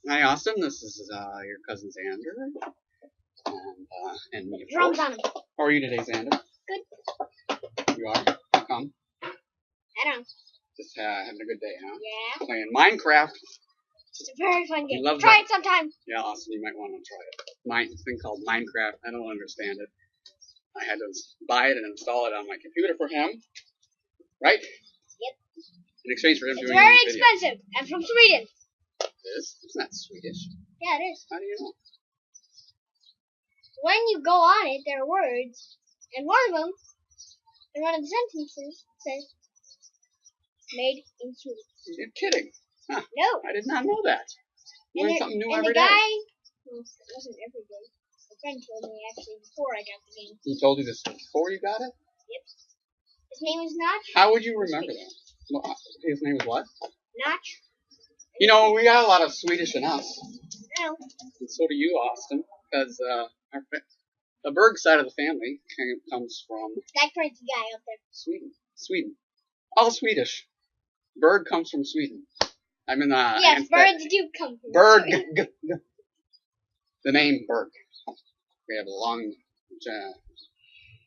Hi, Austin. This is your cousin Xander, and me, of Drums course. on him. How are you today, Xander? Good. You are? How come? I don't know. Just having a good day, huh? Yeah. Playing Minecraft. It's a very fun game. Love Try that. it sometime. Yeah, Austin, you might want to try it. Thing called Minecraft. I don't understand it. I had to buy it and install it on my computer for him. Right? Yep. In exchange for him It's doing very video. expensive. I'm from Sweden. It is? It's not Swedish. Yeah, it is. How do you know? When you go on it, there are words, and one of the sentences says, "Made in Sweden." You're kidding. Huh. No. I did not know that. You learn something new every the day. guy, well, it wasn't every day. A friend told me actually before I got the game. He told you this before you got it? Yep. His name is Notch. How would you remember that? Well, his name is what? Notch. You know, we got a lot of Swedish in us. No. And so do you, Austin. Because the Berg side of the family comes from That crazy guy up there. Sweden. All Swedish. Berg comes from Sweden. I mean, yes, birds do come from Berg. Sweden. The name Berg. We have a long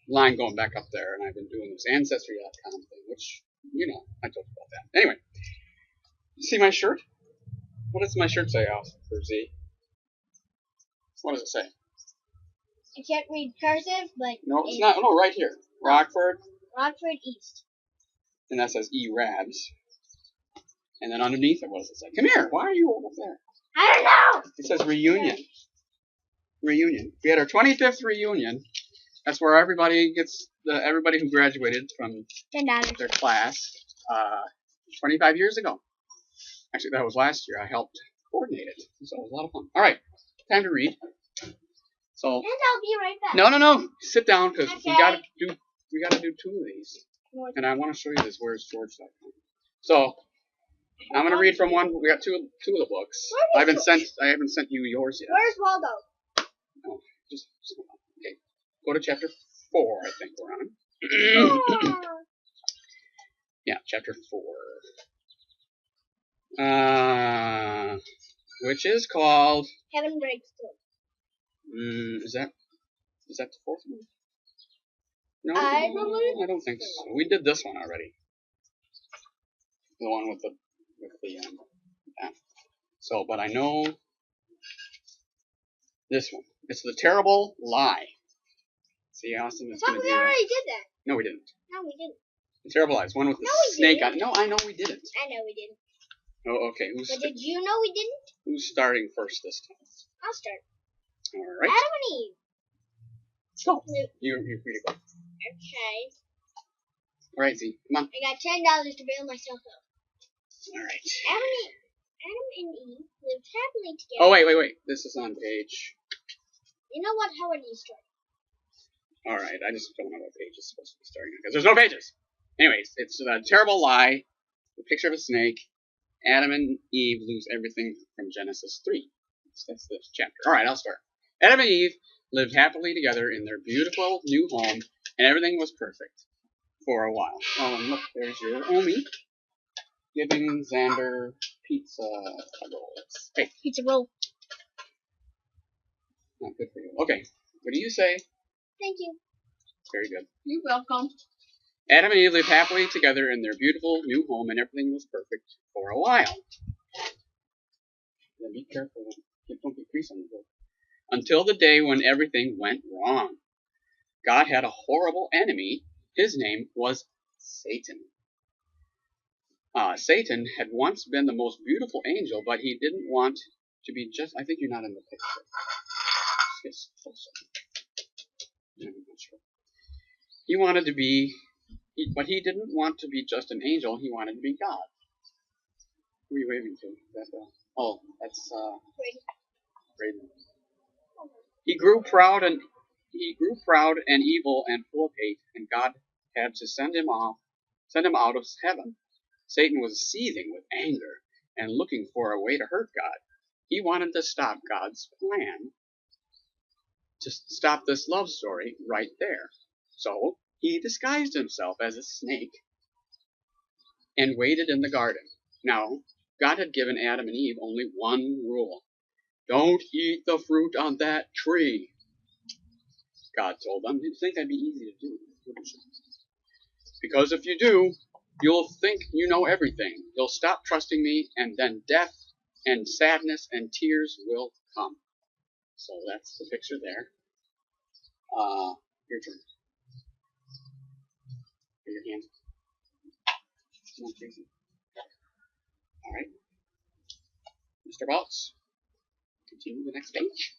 line going back up there, and I've been doing this Ancestry.com thing, which, you know, I told you about that. Anyway, you see my shirt? What does my shirt say, Austin, for Z? What does it say? I can't read cursive, but No, it's not. No, right here. Rockford. Rockford East. And that says E-Rabs. And then underneath it, what does it say? Come here. Why are you over there? I don't know. It says reunion. Reunion. We had our 25th reunion. That's where everybody gets everybody who graduated from $10. their class 25 years ago. Actually, that was last year. I helped coordinate it, so it was a lot of fun. All right, time to read. So. And I'll be right back. No. Sit down, because okay. we gotta do 2 of these, and I want to show you this. Where's George.com? So I'm gonna read from one. We got two of the books. I haven't sent you yours yet. Where's Waldo? No, just okay. Go to chapter 4. I think we're on. Yeah, chapter 4. Which is called Heaven Breaks Through. Is that the 4th one? No, I I don't think so. We did this one already. The one with the So, but I know this one. It's The Terrible Lie. See, Austin is going to do that. We already did that. No, we didn't. No, we didn't. The Terrible Lie. It's one with the snake on it. No, I know we didn't. I know we didn't. Oh, okay. But did you know we didn't? Who's starting first this time? I'll start. All right. Adam and Eve. Go. You're free to go. Okay. All right, Z. Come on. I got $10 to bail myself out. All right. Adam and Eve lived happily together. Oh, wait. This is on page. You know what? How would you start? All right. I just don't know what page is supposed to be starting on because there's no pages. Anyways, it's The Terrible Lie. The picture of a snake. Adam and Eve lose everything from Genesis 3. That's this chapter. All right, I'll start. Adam and Eve lived happily together in their beautiful new home, and everything was perfect for a while. Oh, and look, there's your Omi giving Xander pizza rolls. Hey. Pizza roll. Not good for you. Okay, what do you say? Thank you. Very good. You're welcome. Adam and Eve lived happily together in their beautiful new home, and everything was perfect for a while. Then be careful. Don't be crease on the book. Until the day when everything went wrong. God had a horrible enemy. His name was Satan. Satan had once been the most beautiful angel, but he didn't want to be just... I think you're not in the picture. Yes, closer. I'm not sure. He wanted to be... But he didn't want to be just an angel. He wanted to be God. Who are you waving to? That's Braden. He grew proud and evil and full of hate, and God had to send him out of heaven. Satan was seething with anger and looking for a way to hurt God. He wanted to stop God's plan to stop this love story right there. So he disguised himself as a snake and waited in the garden. Now, God had given Adam and Eve only one rule. Don't eat the fruit on that tree, God told them. You'd think that'd be easy to do, wouldn't you? Because if you do, you'll think you know everything. You'll stop trusting me, and then death and sadness and tears will come. So that's the picture there. Your turn. Put your hands. Come on, Tracy. All right. Mr. Baltz, continue the next page.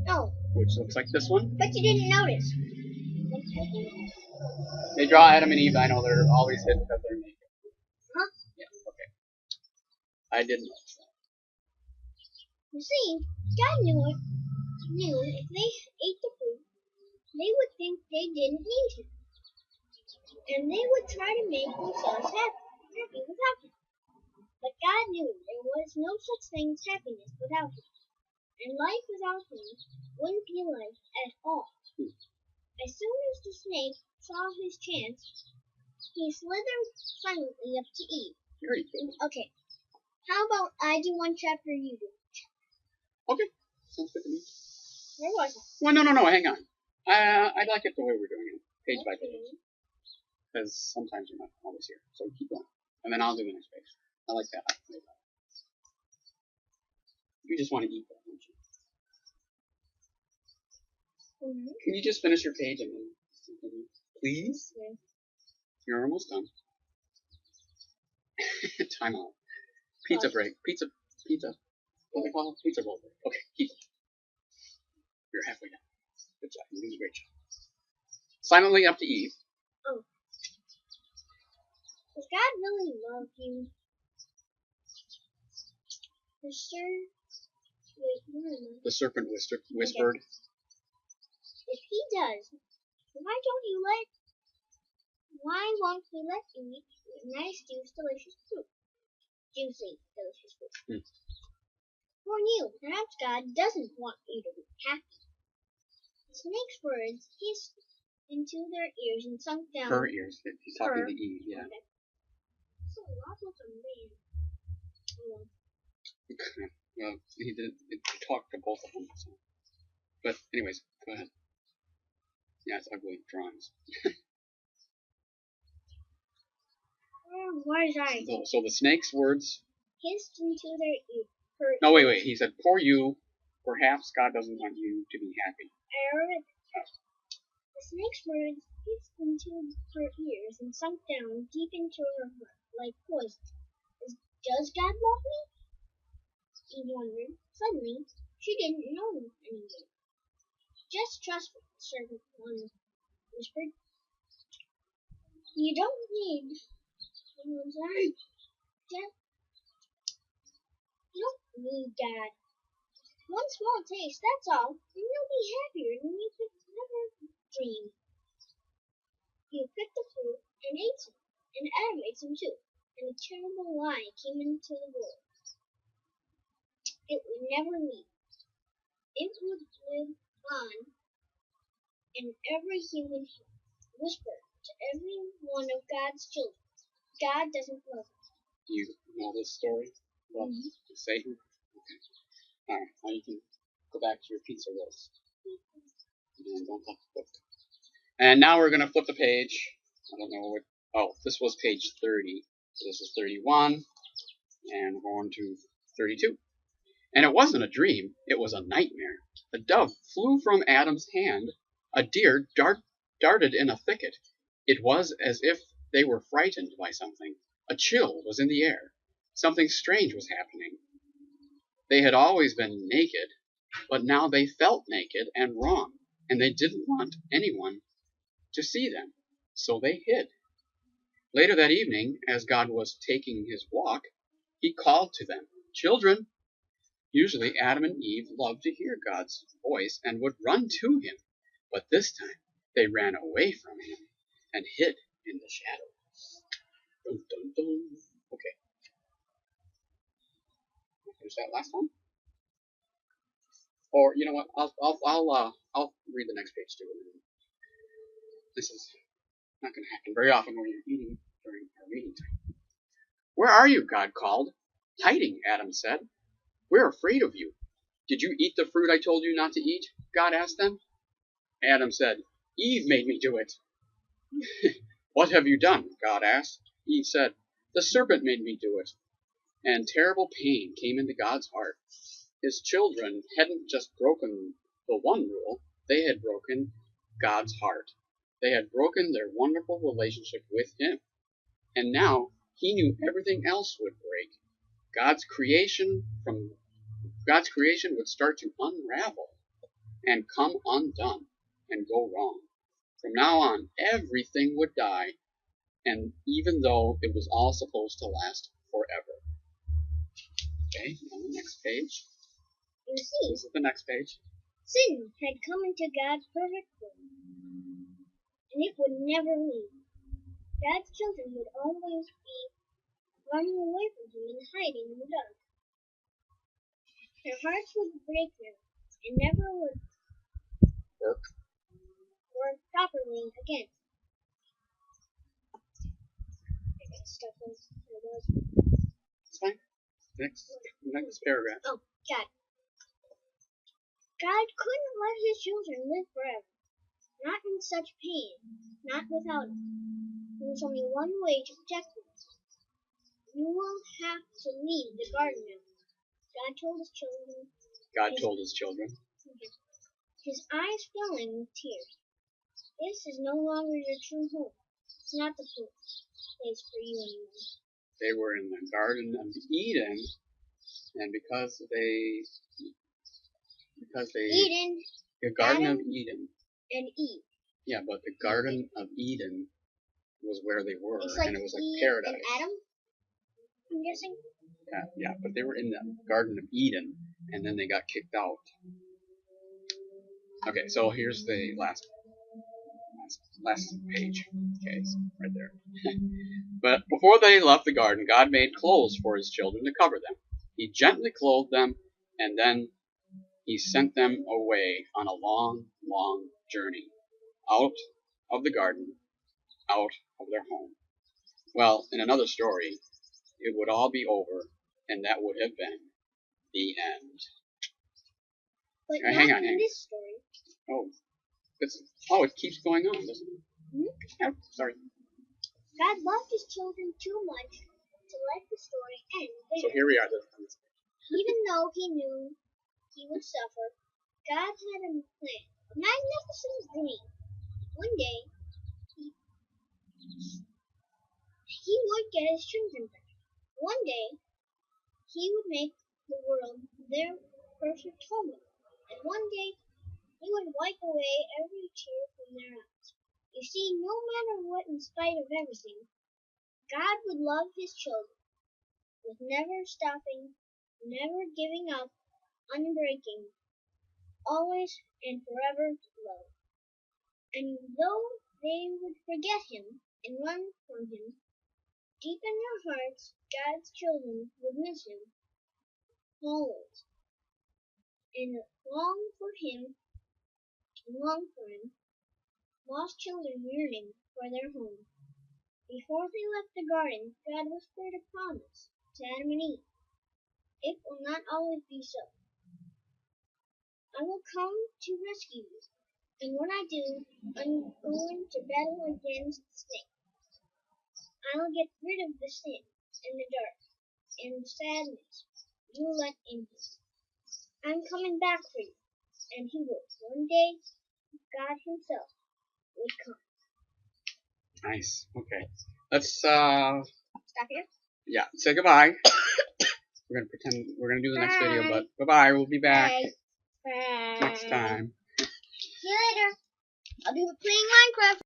Oh. Which looks like this one. But you didn't notice. They draw Adam and Eve. I know they're always hid because they're naked. Huh? Yeah, okay. I didn't notice that. You see, God knew if they ate the fruit, they would think they didn't need him. And they would try to make themselves happy without him. But God knew there was no such thing as happiness without him. And life without him wouldn't be life at all. As soon as the snake saw his chance, he slithered silently up to Eve. Very good. Okay. How about I do one chapter, you do? Okay. Sounds good to me. Where was I? Well, no, hang on. I like it the way we're doing it, page by page. Because sometimes you're not always here. So keep going. And then I'll do the next page. I like that. You just want to eat that, don't you? Mm-hmm. Can you just finish your page and then continue? Please? Yeah. You're almost done. Time out. Pizza break. Pizza. What do they call it? Pizza roll break. Okay, keep it. You're halfway done. Good job. You're doing a great job. Silently up to Eve. Oh. Does God really love you? The serpent whispered. Okay. If he does, why won't he let you eat nice, delicious fruit? Juicy, delicious fruit. For you, perhaps God doesn't want you to be happy. The snake's words hissed into their ears and sunk down. Her ears. He's talking to Eve, yeah. Okay. So what was a man? Well, he did. It talked to both of them. So. But anyways, go ahead. Yeah, it's ugly drawings. Why is I? So the snake's words hissed into their ears. No, wait. He said, "Poor you. Perhaps God doesn't want you to be happy." The snake's words hissed into her ears and sunk down deep into her heart like poison. Does God love me? Eve wondered. Suddenly, she didn't know anymore. Just trust me, the serpent whispered. You don't need God. One small taste, that's all, and you'll be happier than you could ever dream. You picked the fruit and ate some, and Adam ate some too, and a terrible lie came into the world. It would never leave. It would live on in every human heart. Whisper to every one of God's children. God doesn't love us. Do you know this story about Satan? Okay. Alright, now you can go back to your pizza rolls. And don't touch the book. And now we're going to flip the page. I don't know what... Oh, this was page 30. So this is 31. And we're going to 32. And it wasn't a dream. It was a nightmare. A dove flew from Adam's hand. A deer darted in a thicket. It was as if they were frightened by something. A chill was in the air. Something strange was happening. They had always been naked, but now they felt naked and wrong, and they didn't want anyone to see them, so they hid. Later that evening, as God was taking his walk, he called to them, "Children." Usually Adam and Eve loved to hear God's voice and would run to him, but this time they ran away from him and hid in the shadows. Dun, dun, dun. Okay. Finish that last one. Or you know what? I'll read the next page too. This is not going to happen very often when you're eating during our reading time. Where are you? God called. Hiding, Adam said. We're afraid of you. Did you eat the fruit I told you not to eat? God asked them. Adam said, Eve made me do it. What have you done? God asked. Eve said, The serpent made me do it. And terrible pain came into God's heart. His children hadn't just broken the one rule, they had broken God's heart. They had broken their wonderful relationship with Him. And now He knew everything else would break. God's creation would start to unravel and come undone and go wrong. From now on, everything would die, and even though it was all supposed to last forever. Okay, on the next page. You see, This is the next page. sin had come into God's perfect world, and it would never leave. God's children would always be running away from Him and hiding in the dark. Their hearts would break them, and never would Berg. work properly again. I got stuff on my nose. It's fine. Next paragraph. Oh, God. God couldn't let His children live forever. Not in such pain. Not without Him. There was only one way to protect them. You will have to leave the garden now. God told His children. His eyes filling with tears. This is no longer your true home. It's not the place for you anymore. They were in the Garden of Eden, and because they Eden. The Garden Adam of Eden. And Eve. Yeah, but the Garden of Eden was where they were, Like and it was like Eve paradise. and Adam, I'm guessing. Yeah, but they were in the Garden of Eden, and then they got kicked out. Okay, so here's the last page. Okay, so right there. But before they left the garden, God made clothes for His children to cover them. He gently clothed them, and then He sent them away on a long, long journey, out of the garden, out of their home. Well, in another story, it would all be over, and that would have been the end. But Hang not on. in this story. It keeps going on, doesn't it? Mm-hmm. Oh, sorry. God loved His children too much to let the story end there. So here we are. Even though He knew He would suffer, God had a plan, a magnificent dream. One day, He would get His children back. One day, He would make the world their perfect home. And one day, He would wipe away every tear from their eyes. You see, no matter what, in spite of everything, God would love His children, with never stopping, never giving up, unbreaking, always and forever love. And though they would forget Him and run from Him, deep in their hearts, God's children would miss Him always, and long for Him, lost children yearning for their home. Before they left the garden, God whispered a promise to Adam and Eve. It will not always be so. I will come to rescue you, and when I do, I'm going to battle against the snake. I'll get rid of the sin and the dark and the sadness you let in. I'm coming back for you, and He will. One day, God Himself would come. Nice. Okay. Let's Stop here? Yeah, say goodbye. We're gonna do the next video, but bye-bye. We'll be back Bye. next time. See you later. I'll be playing Minecraft.